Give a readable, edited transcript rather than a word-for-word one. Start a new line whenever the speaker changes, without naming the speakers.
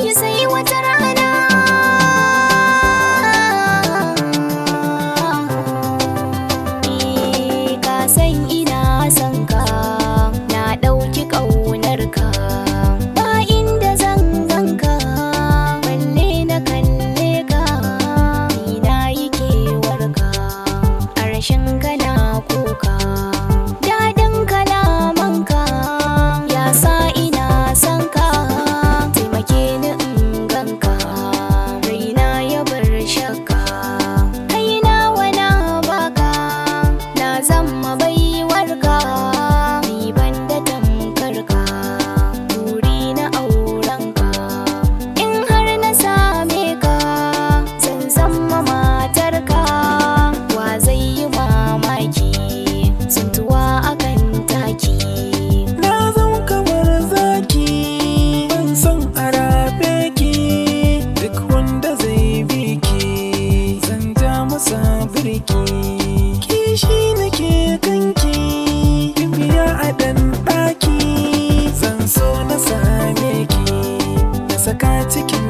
ki sai wata rana. Ka san ina son ka, na ɗauki ƙaunar ka, ba inda zan ganka balle na kalle ka. Ni na yi kewar ka, a rashin kana kuka, daɗin kalamanka ya sa ina son ka. Taimake ni in ganka, raina ya bar shakka, kaina wana baka, na zama baiwarka. Ni banda tamkar ka, buri na aurenka, in har na same ka zan zama matarka. Wa zai yi mamaki suntuwa akan taki.
Na zan kamar zaki, ban san arabe ki, duk wanda zai bi ki zan ja masa birki. Kishi nake kanki, bibiya a ɗan ɗaki, zan so na same ki, na saka cikin